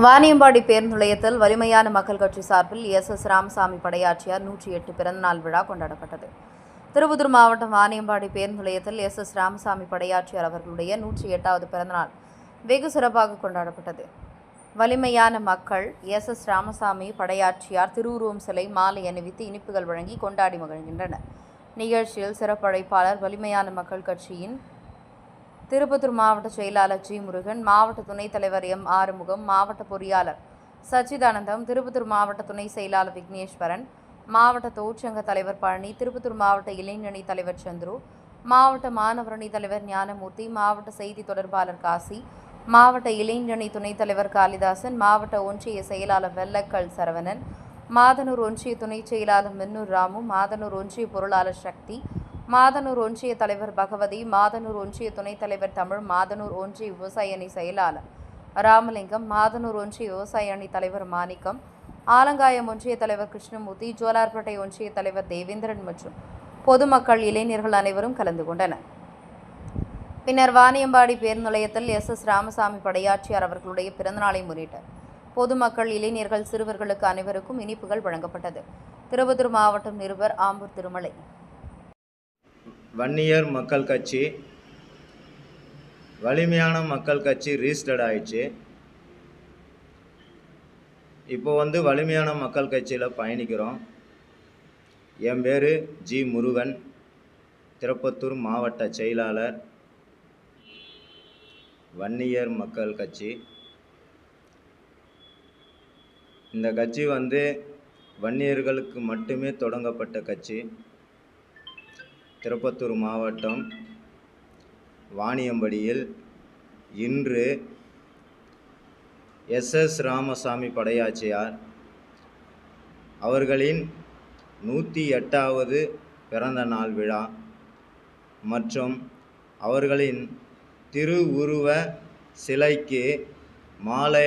வாணியம்பாடி பேருந்து நிலையத்தில் வலிமையான மக்கள் கட்சி சார்பில் எஸ் ராமசாமி படையாற்றியார் 108 பிறந்தநாள் விழா கொண்டாடப்பட்டது. திருப்பத்தூர் மாவட்டம் வாணியம்பாடி பேருந்து நிலையத்தில் எஸ் ராமசாமி படையாற்றியார் அவர்களுடைய 108வது பிறந்தநாள் வெகு சிறப்பாக கொண்டாடப்பட்டது. வலிமையான மக்கள் எஸ் ராமசாமி படையாற்றியார் திருவுருவம் சிலை மாலை அணிவித்து இனிப்புகள் வழங்கி கொண்டாடி மகிழ்கின்றனர். நிகழ்ச்சியில் சிறப்பு அழைப்பாளர் வலிமையான மக்கள் கட்சியின் திருப்பத்தூர் மாவட்ட செயலாளர் ஜி முருகன், மாவட்ட துணைத் தலைவர் எம் ஆறுமுகம், மாவட்ட பொறியாளர் சச்சிதானந்தம், திருப்பத்தூர் மாவட்ட துணை செயலாளர் விக்னேஸ்வரன், மாவட்ட தொழிற்சங்க தலைவர் பழனி, திருப்பத்தூர் மாவட்ட இளைஞரணி தலைவர் சந்துரு, மாவட்ட மாணவரணி தலைவர் ஞானமூர்த்தி, மாவட்ட செய்தி தொடர்பாளர் காசி, மாவட்ட இளைஞரணி துணைத் தலைவர் காளிதாசன், மாவட்ட ஒன்றிய செயலாளர் வெள்ளக்கல் சரவணன், மாதனூர் ஒன்றிய துணைச் செயலாளர் மின்னூர் ராமு, மாதனூர் ஒன்றிய பொருளாளர் சக்தி, மாதனூர் ஒன்றிய தலைவர் பகவதி, மாதனூர் ஒன்றிய துணைத் தலைவர் தமிழ், மாதனூர் ஒன்றிய விவசாய அணி செயலாளர் ராமலிங்கம், மாதனூர் ஒன்றிய விவசாய அணி தலைவர் மாணிக்கம், ஆலங்காயம் ஒன்றிய தலைவர் கிருஷ்ணமூர்த்தி, ஜோலார்பேட்டை ஒன்றிய தலைவர் தேவேந்திரன் மற்றும் பொதுமக்கள், இளைஞர்கள் அனைவரும் கலந்து கொண்டனர். பின்னர் வாணியம்பாடி பேருந்து நிலையத்தில் எஸ் ராமசாமி படையாற்றியார் அவர்களுடைய பிறந்தநாளை முன்னிட்டு பொதுமக்கள், இளைஞர்கள், சிறுவர்களுக்கு அனைவருக்கும் இனிப்புகள் வழங்கப்பட்டது. திருப்பத்தூர் மாவட்டம் நிருபர் ஆம்பூர் திருமலை. வன்னியர் மக்கள் கட்சி வலிமையான மக்கள் கட்சி ரீஸ்டர்ட் ஆயிடுச்சு. இப்போ வலிமையான மக்கள் கட்சியில் பயணிக்கிறோம். என் பேர் ஜி முருகன், திருப்பத்தூர் மாவட்ட செயலாளர், வன்னியர் மக்கள் கட்சி. இந்த கட்சி வன்னியர்களுக்கு மட்டுமே தொடங்கப்பட்ட கட்சி. திருப்பத்தூர் மாவட்டம் வாணியம்படியில் இன்று எஸ் ராமசாமி படையாச்சியார் அவர்களின் 108வது பிறந்த நாள் விழா மற்றும் அவர்களின் திருவுருவ சிலைக்கு மாலை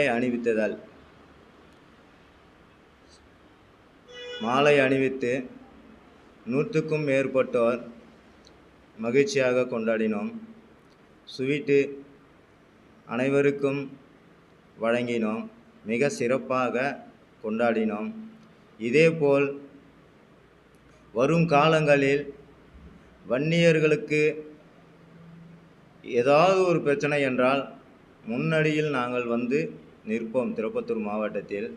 அணிவித்து 100க்கும் மேற்பட்டோர் மகிழ்ச்சியாக கொண்டாடினோம். ஸ்வீட்டு அனைவருக்கும் வழங்கினோம். மிக சிறப்பாக கொண்டாடினோம். இதேபோல் வரும் காலங்களில் வன்னியர்களுக்கு ஏதாவது ஒரு பிரச்சனை என்றால் முன்னணியில் நாங்கள் நிற்போம். திருப்பத்தூர் மாவட்டத்தில்